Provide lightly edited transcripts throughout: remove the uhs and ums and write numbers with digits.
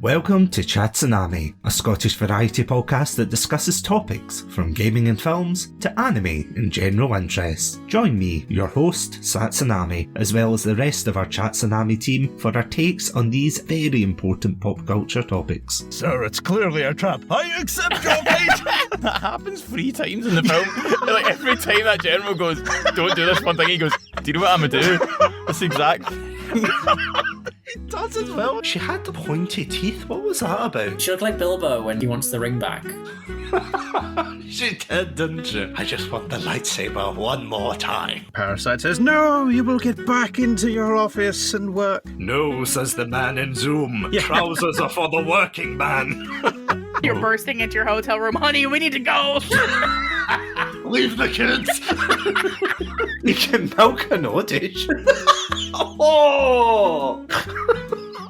Welcome to Chatsunami, a Scottish variety podcast that discusses topics from gaming and films to anime and general interests. Join me, your host, Satsunami, as well as the rest of our Chatsunami team for our takes on these very important pop culture topics. Sir, it's clearly a trap. I accept your fate! That happens 3 times in the film. Like, every time that general goes, don't do this one thing, he goes, do you know what I'm gonna do? That's exact. It does as well. She had the pointy teeth. What was that about? She looked like Bilbo when he wants the ring back. She did, didn't she? I just want the lightsaber one more time. Parasite says, no, you will get back into your office and work. No, says the man in Zoom. Yeah. Trousers are for the working man. You're bursting into your hotel room. Honey, we need to go. Leave the kids. You can milk an oddish. Oh!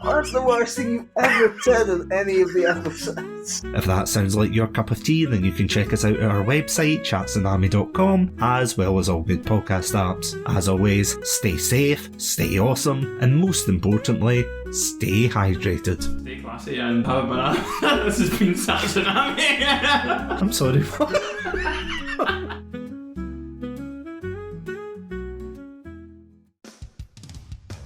That's the worst thing you've ever said in any of the episodes. If that sounds like your cup of tea, then you can check us out at our website, chatsunami.com, as well as all good podcast apps. As always, stay safe, stay awesome, and most importantly, stay hydrated. Stay classy and have a banana. This has been Satsunami. I'm sorry.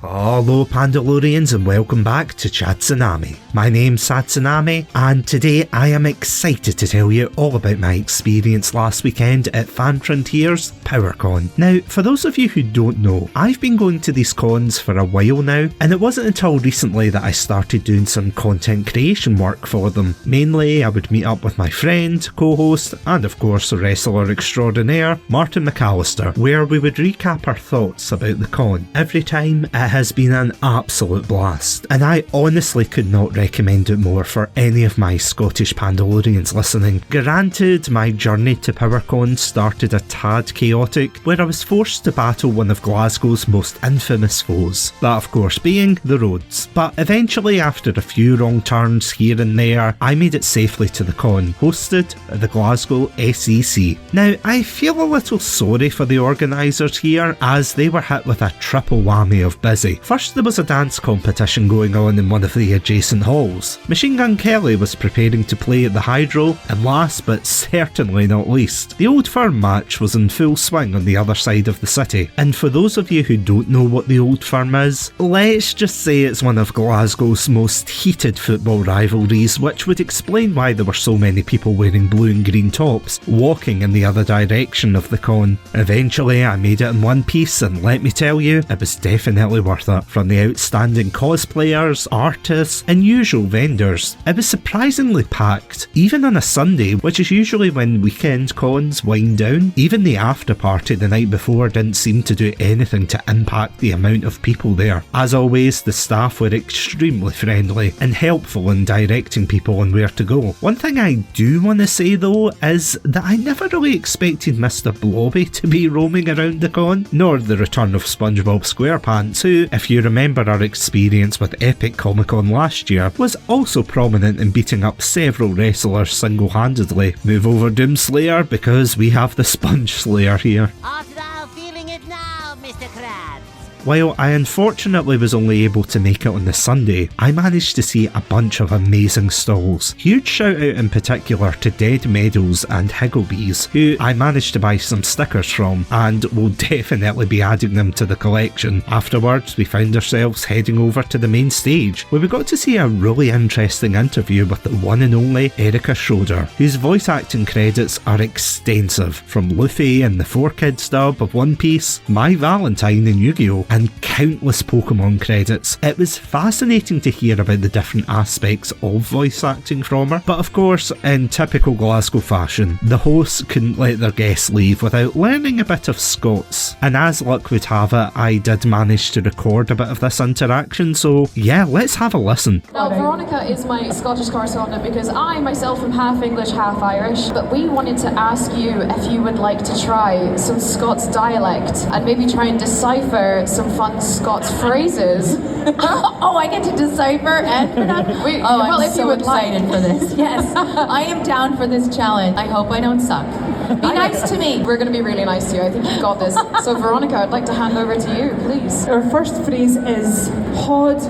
Hello Pandalorians and welcome back to Chatsunami. My name's Satsunami and today I am excited to tell you all about my experience last weekend at Fan Frontier's PowerCon. Now, for those of you who don't know, I've been going to these cons for a while now, and it wasn't until recently that I started doing some content creation work for them. Mainly, I would meet up with my friend, co-host, and of course wrestler extraordinaire, Martin McAllister, where we would recap our thoughts about the con. Every time it has been an absolute blast, and I honestly could not recommend it more for any of my Scottish Pandalorians listening. Granted, my journey to PowerCon started a tad chaotic, where I was forced to battle one of Glasgow's most infamous foes, that of course being the roads. But eventually, after a few wrong turns here and there, I made it safely to the con, hosted at the Glasgow SEC. Now, I feel a little sorry for the organisers here, as they were hit with a triple whammy of busy. First, there was a dance competition going on in one of the adjacent halls. Machine Gun Kelly was preparing to play at the Hydro, and last but certainly not least, the Old Firm match was in full swing on the other side of the city. And for those of you who don't know what the Old Firm is, let's just say it's one of Glasgow's most heated football rivalries, which would explain why there were so many people wearing blue and green tops, walking in the other direction of the con. Eventually, I made it in one piece, and let me tell you, it was definitely worth it. From the outstanding cosplayers, artists, and usual vendors, it was surprisingly packed, even on a Sunday, which is usually when weekend cons wind down. Even the after party the night before didn't seem to do anything to impact the amount of people there. As always, the staff were extremely friendly and helpful in directing people on where to go. One thing I do want to say though is that I never really expected Mr. Blobby to be roaming around the con, nor the return of SpongeBob SquarePants, who, if you remember our experience with Epic Comic Con last year, was also prominent in beating up several wrestlers single-handedly. Move over Doomslayer, because we have the Sponge Slayer here. Art thou feeling it now, Mr. Krabs? While I unfortunately was only able to make it on the Sunday, I managed to see a bunch of amazing stalls. Huge shout out in particular to Dead Meadows and Higglebees, who I managed to buy some stickers from, and will definitely be adding them to the collection. Afterwards, we found ourselves heading over to the main stage, where we got to see a really interesting interview with the one and only Erica Schroeder, whose voice acting credits are extensive, from Luffy in the 4Kids dub of One Piece, My Valentine in Yu-Gi-Oh!, and countless Pokemon credits. It was fascinating to hear about the different aspects of voice acting from her, but of course, in typical Glasgow fashion, the hosts couldn't let their guests leave without learning a bit of Scots. And as luck would have it, I did manage to record a bit of this interaction, so yeah, let's have a listen. Now, Veronica is my Scottish correspondent because I myself am half English, half Irish, but we wanted to ask you if you would like to try some Scots dialect and maybe try and decipher some fun Scots phrases. Oh, I get to decipher and I'm so excited for this. Yes, I am down for this challenge. I hope I don't suck. Be nice to me. We're going to be really nice to you. I think you've got this. So Veronica, I'd like to hand over to you, please. Our first phrase is Hod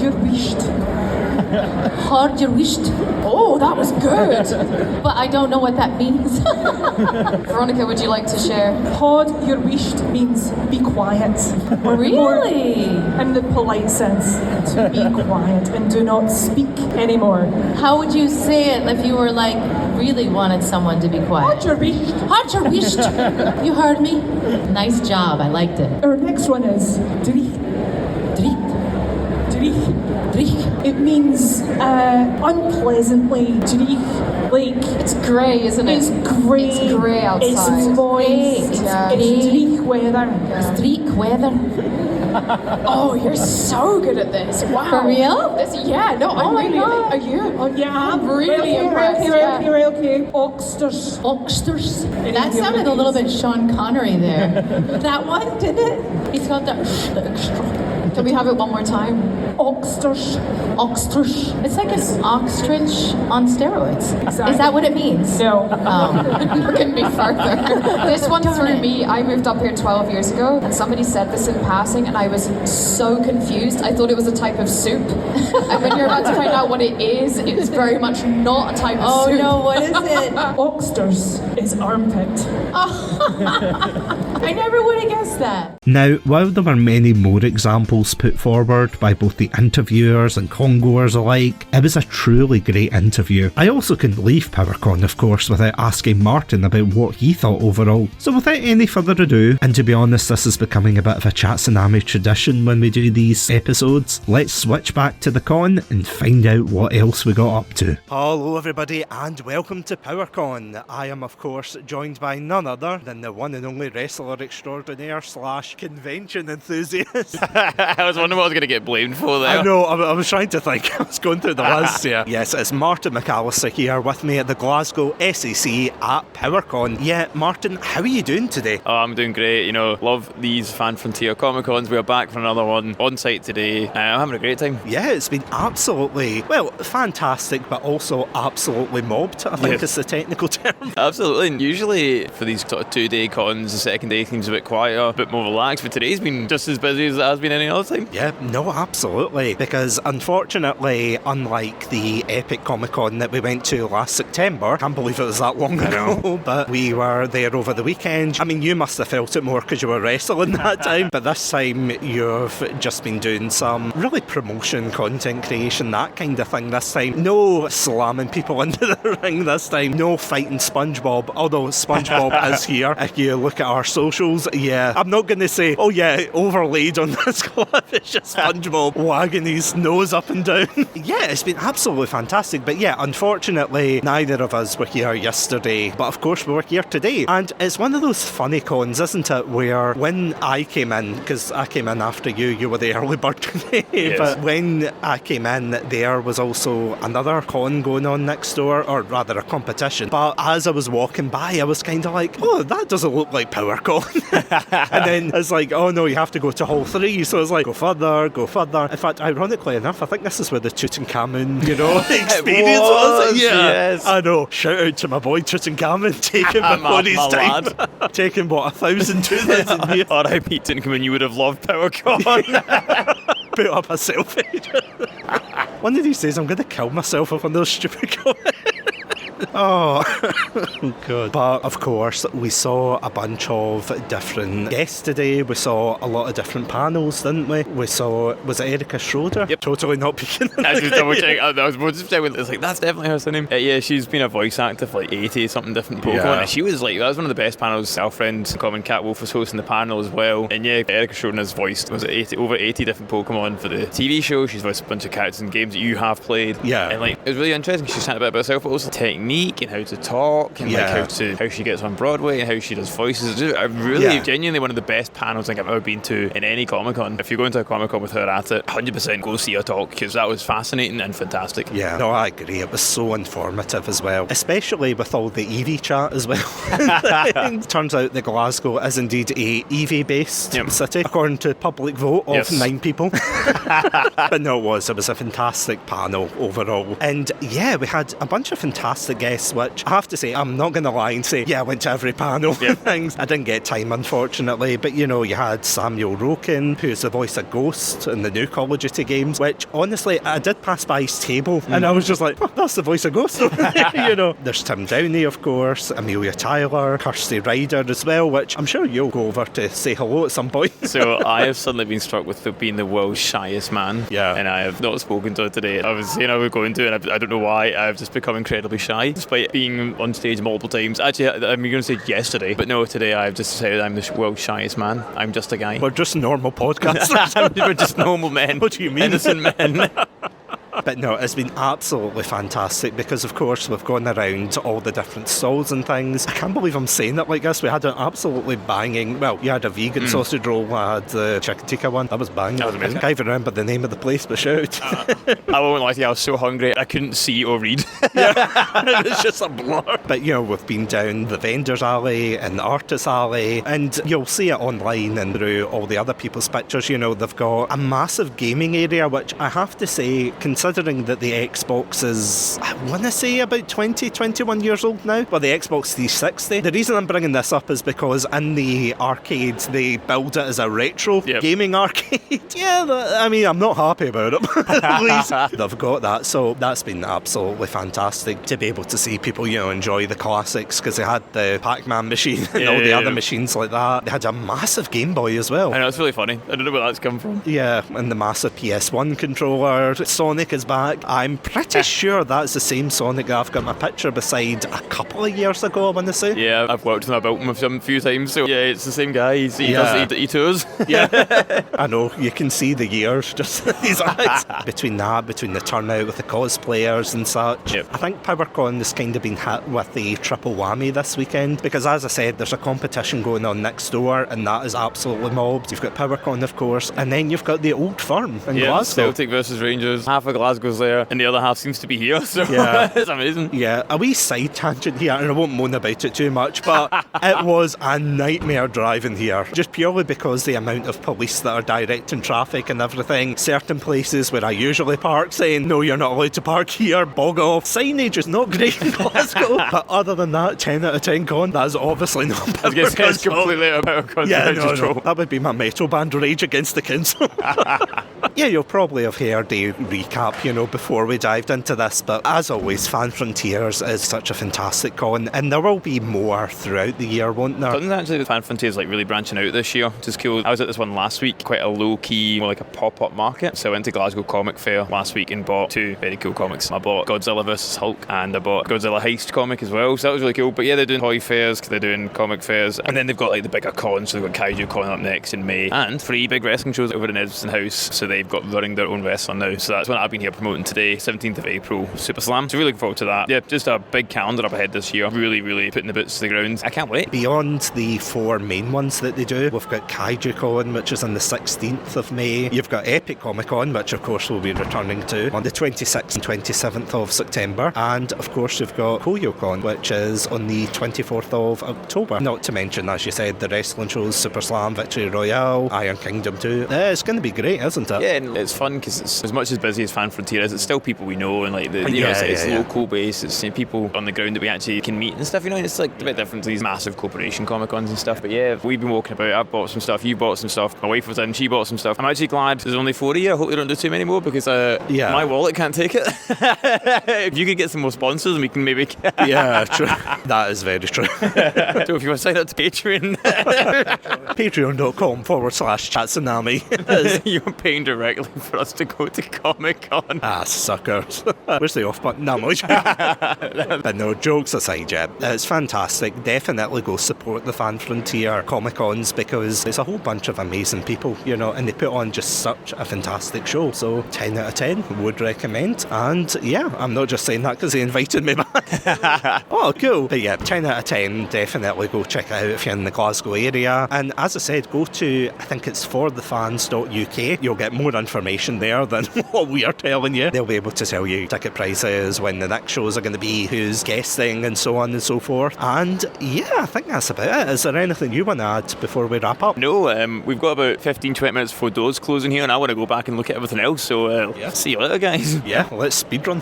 your wisht. Hard your wished. Oh, that was good. But I don't know what that means. Veronica, would you like to share? Hod your wished means be quiet. Or Really? in the polite sense, to be quiet and do not speak anymore. How would you say it if you were like really wanted someone to be quiet? Hod your wished. Hard your wished. You heard me? Nice job. I liked it. Our next one is drich. Drich. Drich. Drich. It means unpleasantly drich. Like, It's grey, isn't it? it's grey. It's grey outside. It's moist. Yeah. It's drich weather. Streak weather. Oh, you're so good at this. Wow. For real? Yeah, no, I'm my really. God. Are you? Oh, yeah, I'm really okay, impressed. Okay. Oxters. Oxters. That sounded a little bit Sean Connery there. That one, didn't it? He's got that extra. Can we have it one more time? Oxters. Oxters. It's like an ostrich on steroids. Exactly. Is that what it means? No. We couldn't be further. This one threw me. I moved up here 12 years ago, and somebody said this in passing, and I was so confused. I thought it was a type of soup. And when you're about to find out what it is, it's very much not a type of soup. Oh no, what is it? Oxters is armpit. I never would have guessed that. Now, while there were many more examples put forward by both the interviewers and congoers alike, it was a truly great interview. I also couldn't leave PowerCon, of course, without asking Martin about what he thought overall. So without any further ado, and to be honest, this is becoming a bit of a Chat Tsunami tradition when we do these episodes, let's switch back to the con and find out what else we got up to. Hello everybody and welcome to PowerCon. I am of course joined by none other than the one and only wrestler extraordinaire / convention enthusiast. I was wondering what I was going to get blamed for there. I know, I was trying to think. I was going through the list here. Yes, it's Martin McAllister here with me at the Glasgow SEC at PowerCon. Yeah, Martin, how are you doing today? Oh, I'm doing great. You know, love these Fan Frontier Comic Cons. We're back for another one on site today. I'm having a great time. Yeah, it's been absolutely, well, fantastic, but also absolutely mobbed, I think is the technical term. Absolutely. And usually for these sort of 2-day cons, the second day seems a bit quieter, a bit more relaxed, but today's been just as busy as it has been any other time. Yeah, no, absolutely. Because unfortunately, unlike the epic Comic Con that we went to last September, I can't believe it was that long ago, but we were there over the weekend. I mean, you must have felt it more because you were wrestling that time, but this time you've just been doing some really promotion, content creation, that kind of thing this time. No slamming people into the ring this time. No fighting SpongeBob, although SpongeBob is here. If you look at our socials, yeah, I'm not going to say, oh yeah, overlaid on this clip, it's just SpongeBob wagging his nose up and down. Yeah, it's been absolutely fantastic, but yeah, unfortunately, neither of us were here yesterday, but of course we were here today, and it's one of those funny cons, isn't it, where when I came in, because I came in after you were the early bird today, yes. But when I came in, there was also another con going on next door, or rather a competition, but as I was walking by, I was kind of like, oh, that doesn't look like PowerCon. And then it's like, oh no, you have to go to Hall 3, so it's like, go further. In fact, ironically enough, I think this is where the Tutankhamun, experience was. Yeah, yes. I know. Shout out to my boy Tutankhamun, taking before his time. Taking what, 1,000, 2,000 years. R.I.P. Tutankhamun, you would have loved PowerCon. Put up a selfie. One of these days I'm going to kill myself with one of those stupid comments. Oh, good. But of course, we saw a bunch of different guests today. We saw a lot of different panels, didn't we? We saw, was it Erica Schroeder? Yep. Totally not picking I was just double checking. I was just checking. It's like, that's definitely her name. Yeah, she's been a voice actor for like 80 something different Pokemon. Yeah. And she was like, that was one of the best panels. Our friend Common Cat Wolf was hosting the panel as well. And yeah, Erica Schroeder has voiced over 80 different Pokemon for the TV show. She's voiced a bunch of characters in games that you have played. Yeah. And like, it was really interesting. She chatted a bit about herself, but also technique and how to talk and like how she gets on Broadway and how she does voices. It's just really genuinely one of the best panels I think I've ever been to in any Comic Con. If you're going to a Comic Con with her at it, 100% go see her talk, because that was fascinating and fantastic. Yeah, no, I agree. It was so informative as well, especially with all the Eevee chat as well. It turns out that Glasgow is indeed a Eevee-based city, according to public vote of 9 people. But no, it was a fantastic panel overall. And yeah, we had a bunch of fantastic guests, which I have to say, I'm not going to lie and say, yeah, I went to every panel and things. I didn't get time, unfortunately, but you know, you had Samuel Roken, who's the voice of Ghost in the new Call of Duty games, which honestly, I did pass by his table and I was just like, oh, that's the voice of Ghost. You know, there's Tim Downey, of course, Amelia Tyler, Kirsty Ryder as well, which I'm sure you'll go over to say hello at some point. So I have suddenly been struck with being the world's shyest man. Yeah. And I have not spoken to her today. I was saying I was going to, and I don't know why, I've just become incredibly shy, despite being on stage multiple times. Actually, I'm going to say yesterday, but no, today I've just decided I'm the world's shyest man. I'm just a guy. We're just normal podcasters. We're just normal men. What do you mean? Innocent men. But no, it's been absolutely fantastic because, of course, we've gone around to all the different stalls and things. I can't believe I'm saying it like this. We had an absolutely banging, well, you had a vegan sausage roll, I had the chicken tikka one. That was banging. That was amazing. I can't even remember the name of the place, but shout. I won't lie to you, I was so hungry, I couldn't see or read. It was just a blur. But, you know, we've been down the vendors alley and the artists alley, and you'll see it online and through all the other people's pictures. You know, they've got a massive gaming area, which I have to say, considering that the Xbox is, I want to say, about 20, 21 years old now. Well, the Xbox 360. The reason I'm bringing this up is because in the arcades, they build it as a retro gaming arcade. I mean, I'm not happy about it. At least they've got that. So that's been absolutely fantastic to be able to see people, you know, enjoy the classics, because they had the Pac-Man machine and all the other machines like that. They had a massive Game Boy as well. I know, it's really funny. I don't know where that's come from. Yeah, and the massive PS1 controller. Sonic is back. I'm pretty sure that's the same Sonic that I've got my picture beside a couple of years ago, I want to say. Yeah, I've worked and I've built him with him a few times, so yeah, it's the same guy. He tours. Yeah. I know, you can see the years just in his eyes. Between the turnout with the cosplayers and such. Yep. I think PowerCon has kind of been hit with the triple whammy this weekend, because as I said, there's a competition going on next door and that is absolutely mobbed. You've got PowerCon, of course, and then you've got the Old Firm in Glasgow. Celtic versus Rangers. Half of Glasgow's there and the other half seems to be here, so it's amazing. Yeah, a wee side tangent here, and I won't moan about it too much, but it was a nightmare driving here, just purely because the amount of police that are directing traffic and everything. Certain places where I usually park saying, no, you're not allowed to park here, bog off. Signage is not great in Glasgow, but other than that, 10 out of 10 con, that's obviously not I guess it's completely about control. No. That would be my metal band Rage Against the Council. Yeah, you'll probably have heard a recap, you know, before we dived into this, but as always, Fan Frontiers is such a fantastic con, and there will be more throughout the year, won't there? Something actually with Fan Frontiers like really branching out this year, which is cool. I was at this one last week, quite a low-key, more like a pop-up market. So I went to Glasgow Comic Fair last week and bought two very cool comics. I bought Godzilla vs Hulk and I bought Godzilla Heist comic as well, so that was really cool. But yeah, they're doing toy fairs, they're doing comic fairs, and then they've got like the bigger cons, so they've got Kaiju Con up next in May, and 3 big wrestling shows over in Edison House, so they've got running their own wrestling now. So that's what I've been here promoting today, 17th of April, Super Slam. So really looking forward to that. Yeah, just a big calendar up ahead this year. Really putting the boots to the ground. I can't wait. Beyond the 4 main ones that they do, we've got Kaiju Con, which is on the 16th of May. You've got Epic Comic Con, which of course we'll be returning to on the 26th and 27th of September. And of course you've got Koyo Con, which is on the 24th of October. Not to mention, as you said, the wrestling shows, Super Slam, Victory Royale, Iron Kingdom 2. It's going to be great, isn't it? Yeah, and it's fun because it's as much as busy as Fan Frontier is, it's still people we know, and like it's local base, it's people on the ground that we actually can meet and stuff, you know, and it's like a bit different to these massive corporation Comic Cons and stuff. But yeah, we've been walking about, I've bought some stuff, you bought some stuff, my wife was in, she bought some stuff. I'm actually glad there's only 4 a year. I hope they don't do too many more because my wallet can't take it. If you could get some more sponsors and we can maybe yeah, true. That is very true. So if you want to sign up to Patreon, patreon.com/chatsunami. You're paying directly for us to go to Comic Con. Suckers. Where's the off button? No, but no, jokes aside, yeah, it's fantastic. Definitely go support the Fan Frontier Comic Cons because there's a whole bunch of amazing people, you know, and they put on just such a fantastic show. So 10 out of 10 would recommend. And yeah, I'm not just saying that because they invited me back. Oh, cool. But yeah, 10 out of 10, definitely go check it out if you're in the Glasgow area. And as I said, go to, I think it's forthefans.uk. You'll get more information there than what we are telling telling you. They'll be able to tell you ticket prices, when the next shows are going to be, who's guesting, and so on and so forth. And yeah, I think that's about it. Is there anything you want to add before we wrap up? No, we've got about 15-20 minutes before doors closing here, and I want to go back and look at everything else, so see you later, guys. Yeah, let's speedrun.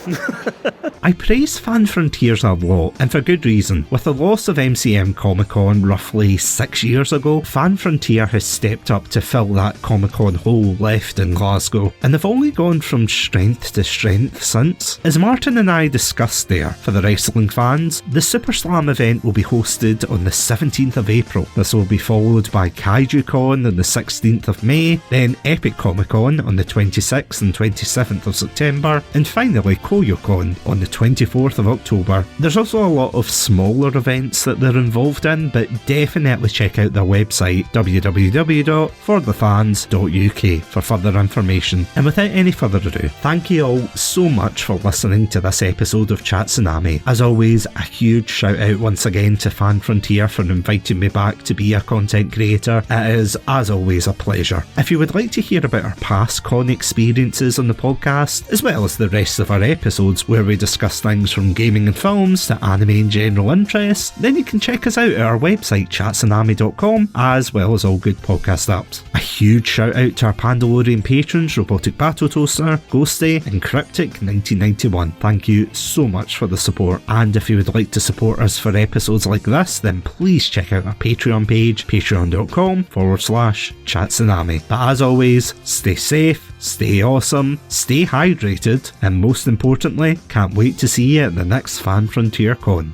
I praise Fan Frontiers a lot, and for good reason. With the loss of MCM Comic Con roughly 6 years ago, Fan Frontier has stepped up to fill that Comic Con hole left in Glasgow, and they've only gone from strength to strength since. As Martin and I discussed there, for the wrestling fans, the Super Slam event will be hosted on the 17th of April. This will be followed by Kaiju Con on the 16th of May, then Epic Comic Con on the 26th and 27th of September, and finally Koyo Con on the 24th of October. There's also a lot of smaller events that they're involved in, but definitely check out their website www.forthefans.uk for further information. And without any further ado, thank you all so much for listening to this episode of Chat Tsunami. As always, a huge shout out once again to Fan Frontier for inviting me back to be a content creator. It is, as always, a pleasure. If you would like to hear about our past con experiences on the podcast, as well as the rest of our episodes where we discuss things from gaming and films to anime and general interests, then you can check us out at our website chatsunami.com, as well as all good podcast apps. A huge shout out to our Pandalorian patrons Robotic Battle Toaster, Ghostie and Cryptic1991. Thank you so much for the support, and if you would like to support us for episodes like this, then please check out our Patreon page, patreon.com/chatsunami. But as always, stay safe, stay awesome, stay hydrated, and most importantly, can't wait to see you at the next Fan Frontier Con.